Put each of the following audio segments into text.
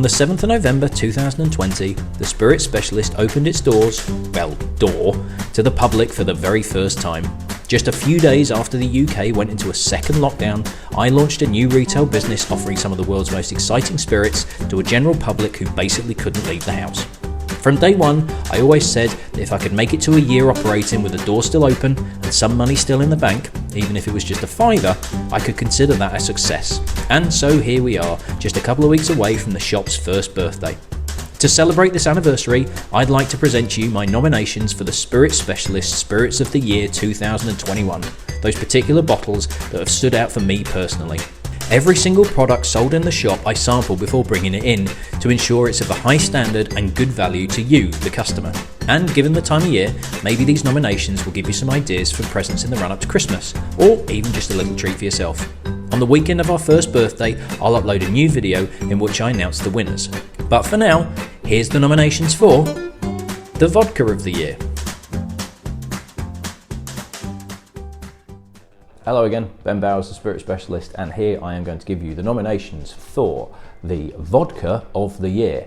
On the 7th of November 2020, the Spirit Specialist opened its door, to the public for the very first time. Just a few days after the UK went into a second lockdown, I launched a new retail business offering some of the world's most exciting spirits to a general public who basically couldn't leave the house. From day one, I always said that if I could make it to a year operating with the door still open and some money still in the bank, even if it was just a fiver, I could consider that a success. And so here we are, just a couple of weeks away from the shop's first birthday. To celebrate this anniversary, I'd like to present you my nominations for the Spirit Specialist Spirits of the Year 2021, those particular bottles that have stood out for me personally. Every single product sold in the shop I sample before bringing it in to ensure it's of a high standard and good value to you, the customer. And given the time of year, maybe these nominations will give you some ideas for presents in the run up to Christmas, or even just a little treat for yourself. On the weekend of our first birthday, I'll upload a new video in which I announce the winners. But for now, here's the nominations for the Vodka of the Year. Hello again, Ben Bowers, the Spirit Specialist, and here I am going to give you the nominations for the Vodka of the Year.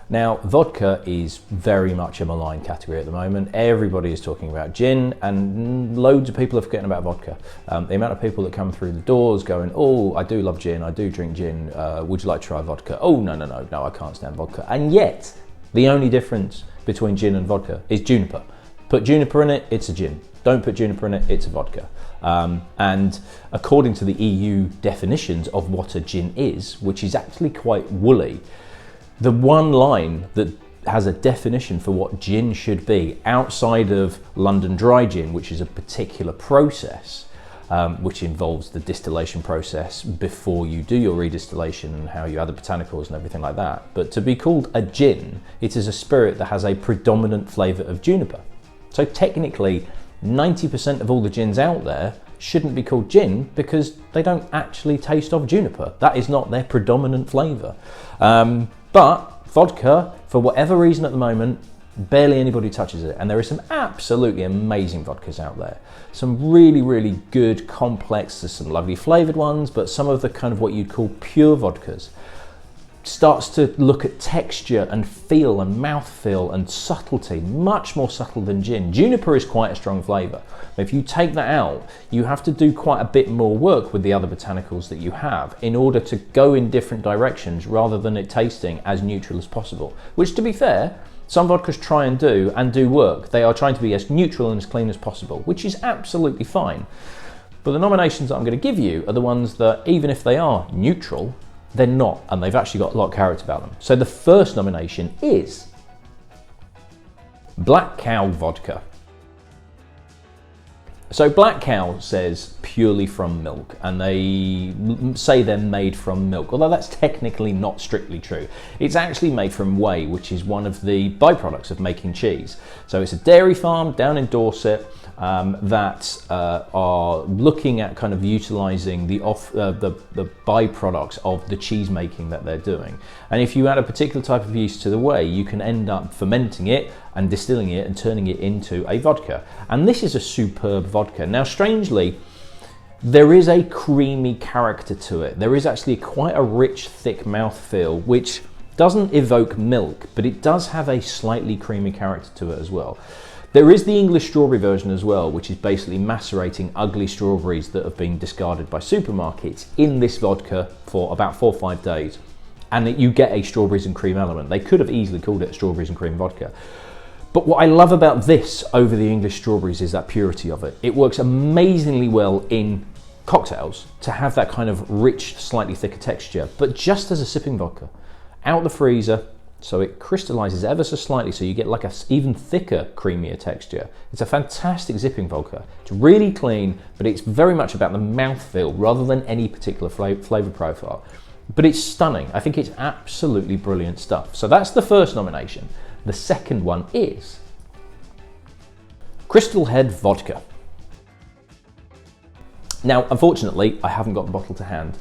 Now, vodka is very much a maligned category at the moment. Everybody is talking about gin, and loads of people are forgetting about vodka. The amount of people that come through the doors going, oh, I do love gin, I do drink gin, would you like to try vodka? Oh, no, I can't stand vodka. And yet, the only difference between gin and vodka is juniper. Put juniper in it, it's a gin. Don't put juniper in it, it's a vodka. And according to the EU definitions of what a gin is, which is actually quite woolly, the one line that has a definition for what gin should be outside of London dry gin, which is a particular process, which involves the distillation process before you do your redistillation and how you add the botanicals and everything like that. But to be called a gin, it is a spirit that has a predominant flavour of juniper. So technically, 90% of all the gins out there shouldn't be called gin because they don't actually taste of juniper. That is not their predominant flavour. But vodka, for whatever reason at the moment, barely anybody touches it. And there are some absolutely amazing vodkas out there. Some really, really good, complex, there's some lovely flavoured ones, but some of the kind of what you'd call pure vodkas starts to look at texture and feel and mouthfeel and subtlety, much more subtle than gin. Juniper is quite a strong flavour. If you take that out, you have to do quite a bit more work with the other botanicals that you have in order to go in different directions rather than it tasting as neutral as possible. Which, to be fair, some vodkas try and do work. They are trying to be as neutral and as clean as possible, which is absolutely fine. But the nominations that I'm going to give you are the ones that, even if they are neutral, they're not, and they've actually got a lot of character about them. So the first nomination is Black Cow Vodka. So Black Cow says purely from milk, and they say they're made from milk, although that's technically not strictly true. It's actually made from whey, which is one of the byproducts of making cheese. So it's a dairy farm down in Dorset that are looking at kind of utilising the byproducts of the cheese making that they're doing. And if you add a particular type of yeast to the whey, you can end up fermenting it and distilling it and turning it into a vodka. And this is a superb vodka. Now, strangely, there is a creamy character to it. There is actually quite a rich, thick mouthfeel, which doesn't evoke milk, but it does have a slightly creamy character to it as well. There is the English strawberry version as well, which is basically macerating ugly strawberries that have been discarded by supermarkets in this vodka for about 4 or 5 days. And that you get a strawberries and cream element. They could have easily called it strawberries and cream vodka. But what I love about this over the English strawberries is that purity of it. It works amazingly well in cocktails to have that kind of rich, slightly thicker texture, but just as a sipping vodka. Out the freezer, so it crystallizes ever so slightly, so you get like a even thicker, creamier texture. It's a fantastic zipping vodka. It's really clean, but it's very much about the mouthfeel rather than any particular flavor profile. But it's stunning. I think it's absolutely brilliant stuff. So that's the first nomination. The second one is Crystal Head Vodka. Now, unfortunately, I haven't got the bottle to hand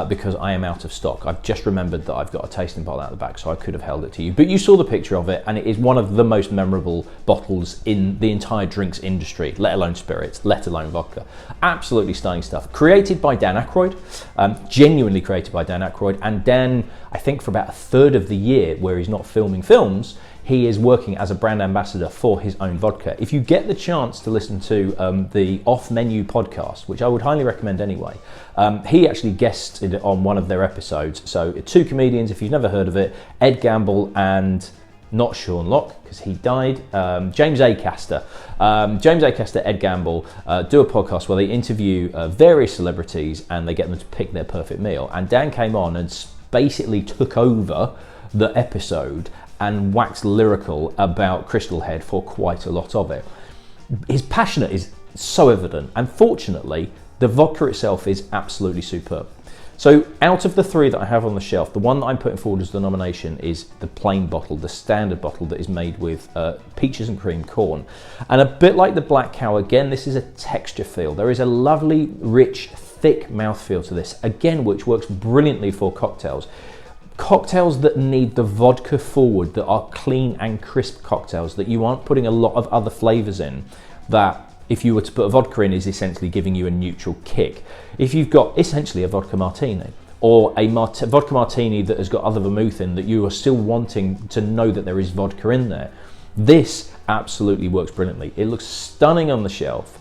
because I am out of stock. I've just remembered that I've got a tasting bottle out the back, so I could have held it to you. But you saw the picture of it, and it is one of the most memorable bottles in the entire drinks industry, let alone spirits, let alone vodka. Absolutely stunning stuff. Created by Dan Aykroyd, Genuinely created by Dan Aykroyd. And Dan, I think for about a third of the year where he's not filming films, he is working as a brand ambassador for his own vodka. If you get the chance to listen to the Off Menu podcast, which I would highly recommend anyway, he actually guested on one of their episodes. So 2 comedians, if you've never heard of it, Ed Gamble and not Sean Locke, because he died, James Acaster. James Acaster, Ed Gamble do a podcast where they interview various celebrities and they get them to pick their perfect meal. And Dan came on and basically took over the episode and waxed lyrical about Crystal Head for quite a lot of it. His passion is so evident, and fortunately, the vodka itself is absolutely superb. So out of the 3 that I have on the shelf, the one that I'm putting forward as the nomination is the plain bottle, the standard bottle that is made with peaches and cream corn. And a bit like the Black Cow, again, this is a texture feel. There is a lovely, rich, thick mouthfeel to this, again, which works brilliantly for cocktails. Cocktails that need the vodka forward, that are clean and crisp cocktails, that you aren't putting a lot of other flavours in, that if you were to put a vodka in is essentially giving you a neutral kick. If you've got essentially a vodka martini, or a vodka martini that has got other vermouth in that you are still wanting to know that there is vodka in there, this absolutely works brilliantly. It looks stunning on the shelf,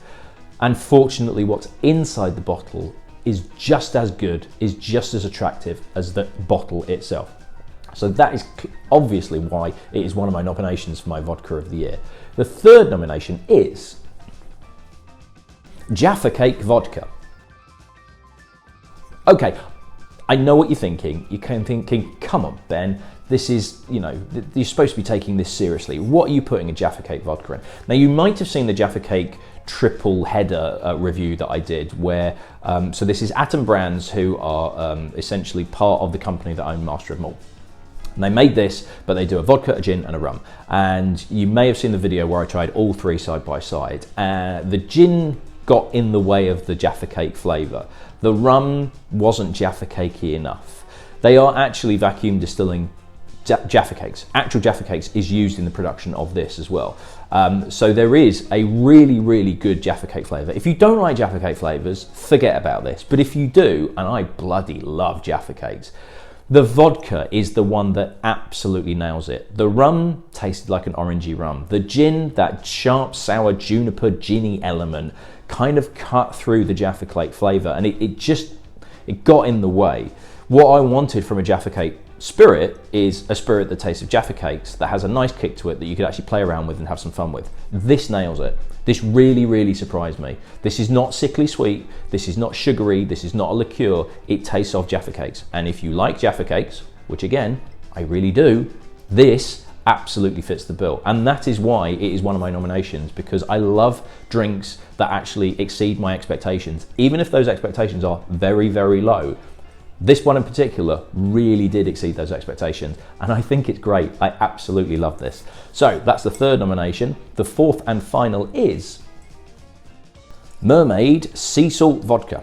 and fortunately what's inside the bottle is just as good, is just as attractive as the bottle itself. So that is obviously why it is one of my nominations for my vodka of the year. The third nomination is Jaffa Cake Vodka. Okay, I know what you're thinking. You're kind of thinking, come on, Ben, this is, you know, you're supposed to be taking this seriously. What are you putting a Jaffa Cake vodka in? Now, you might have seen the Jaffa Cake triple header review that I did where, so this is Atom Brands, who are essentially part of the company that own Master of Malt. And they made this, but they do a vodka, a gin and a rum. And you may have seen the video where I tried all 3 side by side. The gin got in the way of the Jaffa Cake flavour. The rum wasn't Jaffa Cakey enough. They are actually vacuum distilling Jaffa Cakes. Actual Jaffa Cakes is used in the production of this as well. So there is a really, really good Jaffa Cake flavour. If you don't like Jaffa Cake flavours, forget about this. But if you do, and I bloody love Jaffa Cakes, the vodka is the one that absolutely nails it. The rum tasted like an orangey rum. The gin, that sharp, sour, juniper, ginny element, kind of cut through the Jaffa Cake flavour, and it got in the way. What I wanted from a Jaffa Cake spirit is a spirit that tastes of Jaffa Cakes, that has a nice kick to it, that you could actually play around with and have some fun with. This nails it. This really, really surprised me. This is not sickly sweet, this is not sugary, this is not a liqueur, it tastes of Jaffa Cakes. And if you like Jaffa Cakes, which again, I really do, this absolutely fits the bill. And that is why it is one of my nominations, because I love drinks that actually exceed my expectations, even if those expectations are very, very low. This one in particular really did exceed those expectations, and I think it's great. I absolutely love this. So that's the third nomination. The fourth and final is Mermaid Sea Salt Vodka.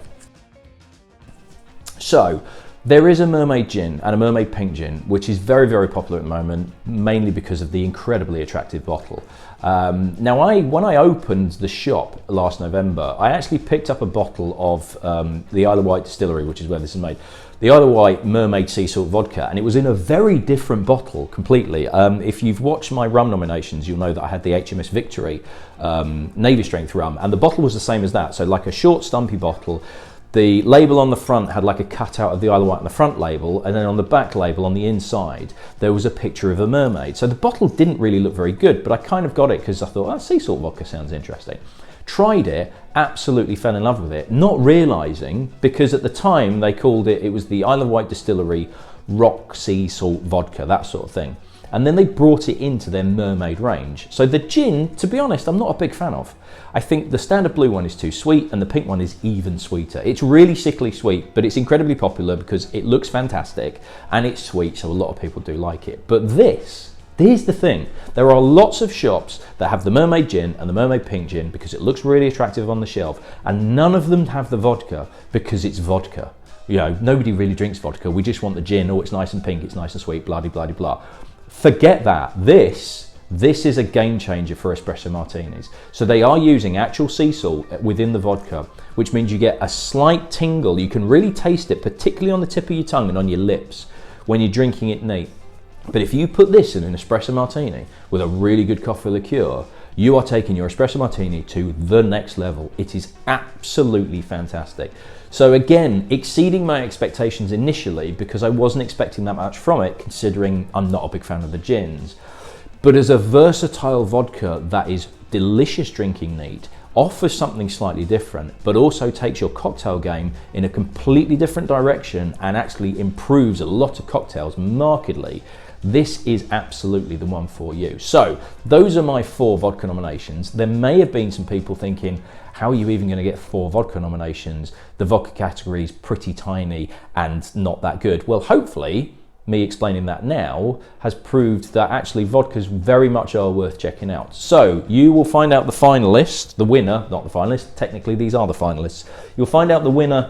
So there is a mermaid gin and a mermaid pink gin, which is very, very popular at the moment, mainly because of the incredibly attractive bottle. Now, when I opened the shop last November, I actually picked up a bottle of the Isle of Wight distillery, which is where this is made. The Isle of Wight Mermaid Sea Salt Vodka, and it was in a very different bottle completely. If you've watched my rum nominations, you'll know that I had the HMS Victory Navy Strength rum, and the bottle was the same as that, so like a short, stumpy bottle. The label on the front had like a cutout of the Isle of Wight on the front label, and then on the back label on the inside there was a picture of a mermaid. So the bottle didn't really look very good, but I kind of got it because I thought, oh, sea salt vodka sounds interesting. Tried it, absolutely fell in love with it, not realising, because at the time they called it was the Isle of Wight Distillery Rock Sea Salt Vodka, that sort of thing. And then they brought it into their mermaid range. So the gin, to be honest, I'm not a big fan of. I think the standard blue one is too sweet and the pink one is even sweeter. It's really sickly sweet, but it's incredibly popular because it looks fantastic and it's sweet, so a lot of people do like it. But here's the thing. There are lots of shops that have the mermaid gin and the mermaid pink gin because it looks really attractive on the shelf, and none of them have the vodka because it's vodka. You know, nobody really drinks vodka. We just want the gin. Oh, it's nice and pink, it's nice and sweet, blah, blah, blah, blah. Forget that. This This is a game changer for espresso martinis. So they are using actual sea salt within the vodka, which means you get a slight tingle. You can really taste it, particularly on the tip of your tongue and on your lips when you're drinking it neat. But if you put this in an espresso martini with a really good coffee liqueur, you are taking your espresso martini to the next level. It is absolutely fantastic. So again, exceeding my expectations initially because I wasn't expecting that much from it, considering I'm not a big fan of the gins. But as a versatile vodka that is delicious drinking neat, offers something slightly different, but also takes your cocktail game in a completely different direction and actually improves a lot of cocktails markedly, this is absolutely the one for you. So those are my 4 vodka nominations. There may have been some people thinking, how are you even going to get 4 vodka nominations? The vodka category is pretty tiny and not that good. Well, hopefully me explaining that now has proved that actually vodkas very much are worth checking out. So you will find out the finalist, the winner, not the finalist, technically these are the finalists. You'll find out the winner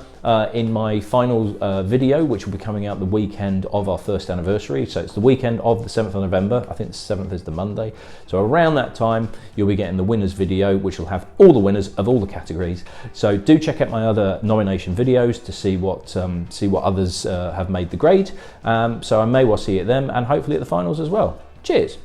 in my final video, which will be coming out the weekend of our 1st anniversary. So it's the weekend of the 7th of November. I think the 7th is the Monday. So around that time, you'll be getting the winners video, which will have all the winners of all the categories. So do check out my other nomination videos to see what others have made the grade. So I may well see you at them and hopefully at the finals as well. Cheers.